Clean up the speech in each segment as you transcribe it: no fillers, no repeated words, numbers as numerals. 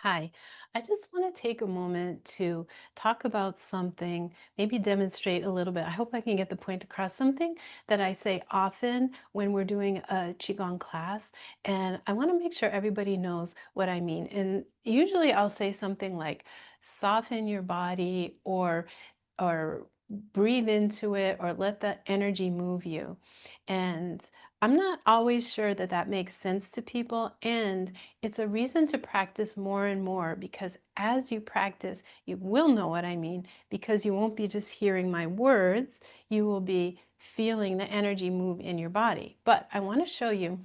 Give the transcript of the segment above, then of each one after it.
Hi, I just want to take a moment to talk about something, maybe demonstrate a little bit. I hope I can get the point across. Something that I say often when we're doing a Qigong class, and I want to make sure everybody knows what I mean. And usually I'll say something like soften your body or breathe into it or let the energy move you. And I'm not always sure that that makes sense to people. And it's a reason to practice more and more because as you practice, you will know what I mean because you won't be just hearing my words, you will be feeling the energy move in your body. But I want to show you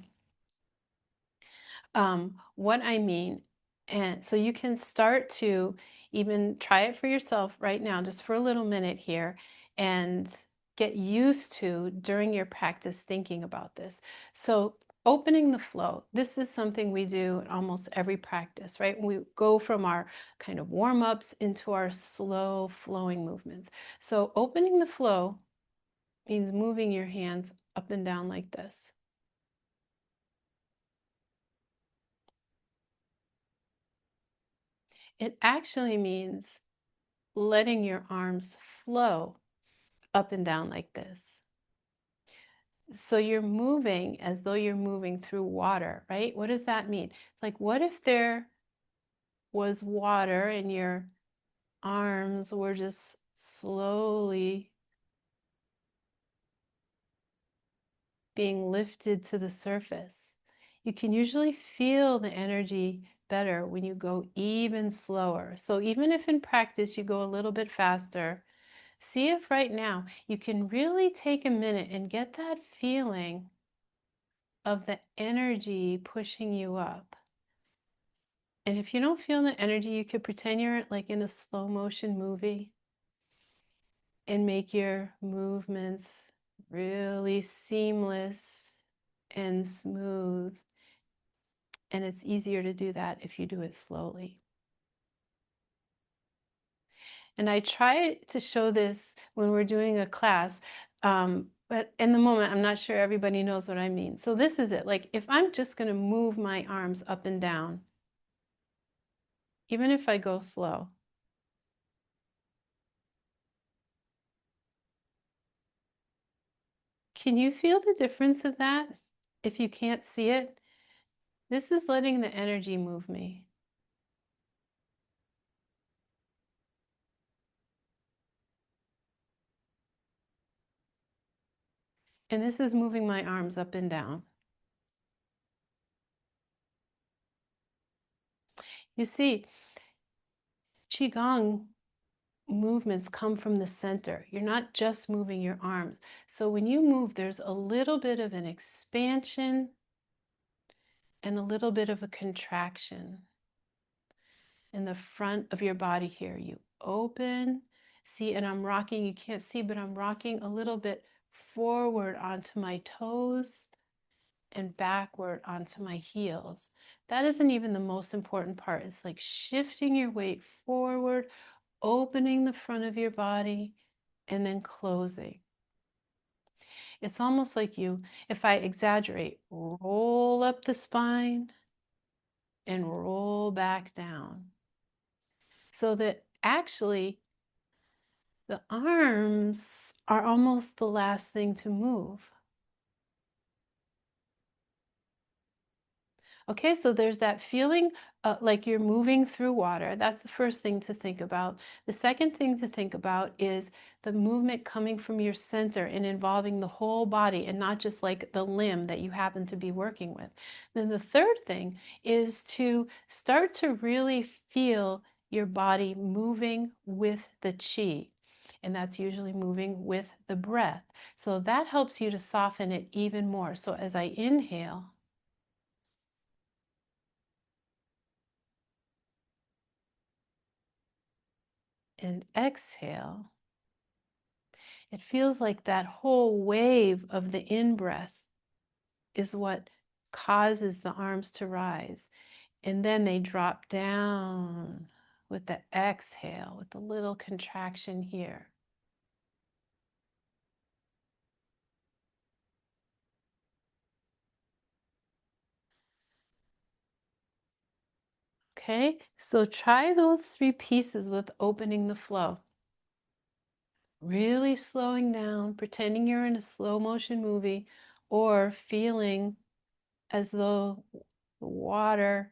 what I mean. And so you can start to even try it for yourself right now, just for a little minute here, and get used to during your practice thinking about this. So opening the flow, this is something we do in almost every practice, right? We go from our kind of warm-ups into our slow flowing movements. So opening the flow means moving your hands up and down like this. It actually means letting your arms flow up and down like this. So you're moving as though you're moving through water, right? What does that mean? It's like, what if there was water and your arms were just slowly being lifted to the surface? You can usually feel the energy better when you go even slower. So even if in practice you go a little bit faster, see if right now you can really take a minute and get that feeling of the energy pushing you up. And if you don't feel the energy, you could pretend you're like in a slow motion movie and make your movements really seamless and smooth. And it's easier to do that if you do it slowly. And I try to show this when we're doing a class, but in the moment, I'm not sure everybody knows what I mean. So this is it. Like if I'm just going to move my arms up and down, even if I go slow, can you feel the difference of that? If you can't see it, this is letting the energy move me. And this is moving my arms up and down. You see, Qigong movements come from the center. You're not just moving your arms. So when you move, there's a little bit of an expansion and a little bit of a contraction in the front of your body here. You open, see, and I'm rocking, you can't see, but I'm rocking a little bit forward onto my toes and backward onto my heels. That isn't even the most important part. It's like shifting your weight forward, opening the front of your body, and then closing. It's almost like you, if I exaggerate, roll up the spine and roll back down. So that actually the arms are almost the last thing to move. Okay, so there's that feeling like you're moving through water. That's the first thing to think about. The second thing to think about is the movement coming from your center and involving the whole body and not just like the limb that you happen to be working with. Then the third thing is to start to really feel your body moving with the chi. And that's usually moving with the breath. So that helps you to soften it even more. So as I inhale, and exhale, it feels like that whole wave of the in-breath is what causes the arms to rise. And then they drop down with the exhale, with the little contraction here. Okay, so try those 3 pieces with opening the flow. Really slowing down, pretending you're in a slow motion movie, or feeling as though the water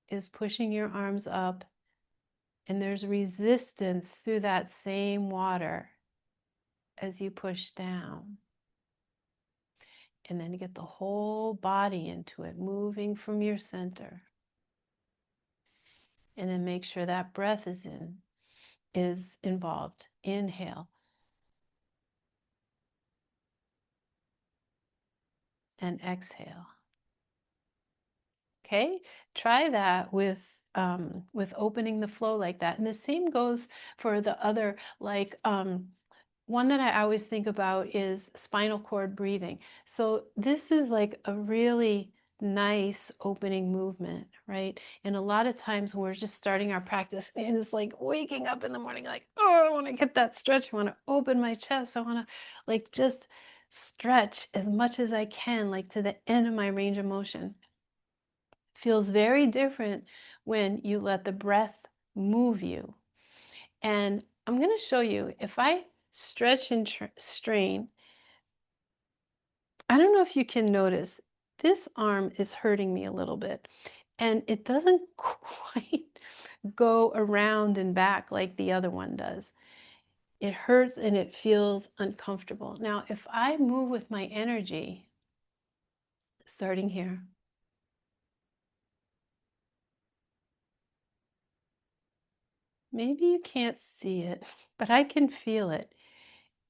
is pushing your arms up and there's resistance through that same water as you push down. And then get the whole body into it, moving from your center. And then make sure that breath is involved. Inhale and exhale. Okay, try that with opening the flow like that. And the same goes for the other, like one that I always think about is spinal cord breathing. So this is like a really nice opening movement, right? And a lot of times when we're just starting our practice and it's like waking up in the morning, like, oh, I want to get that stretch. I want to open my chest. I want to like just stretch as much as I can, like to the end of my range of motion. Feels very different when you let the breath move you. And I'm going to show you, if I stretch and strain, I don't know if you can notice, this arm is hurting me a little bit. And it doesn't quite go around and back like the other one does. It hurts and it feels uncomfortable. Now, if I move with my energy, starting here, maybe you can't see it, but I can feel it.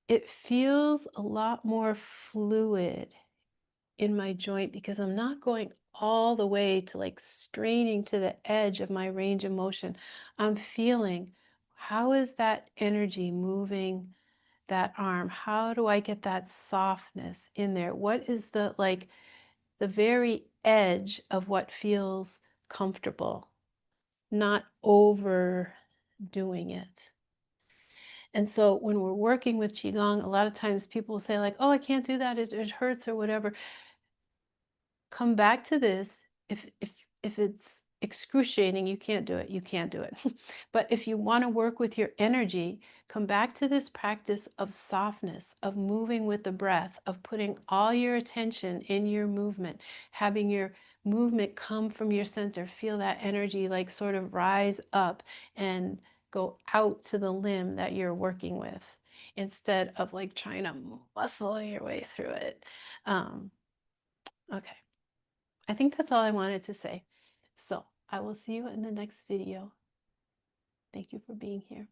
It feels a lot more fluid in my joint because I'm not going all the way to like straining to the edge of my range of motion. I'm feeling, how is that energy moving that arm? How do I get that softness in there? What is the like the very edge of what feels comfortable, not overdoing it? And so when we're working with Qigong, a lot of times people say like, oh, I can't do that, it hurts or whatever. Come back to this. If it's excruciating, you can't do it, you can't do it. But if you want to work with your energy, come back to this practice of softness, of moving with the breath, of putting all your attention in your movement, having your movement come from your center. Feel that energy like sort of rise up and go out to the limb that you're working with, instead of like trying to muscle your way through it. Okay. I think that's all I wanted to say. So I will see you in the next video. Thank you for being here.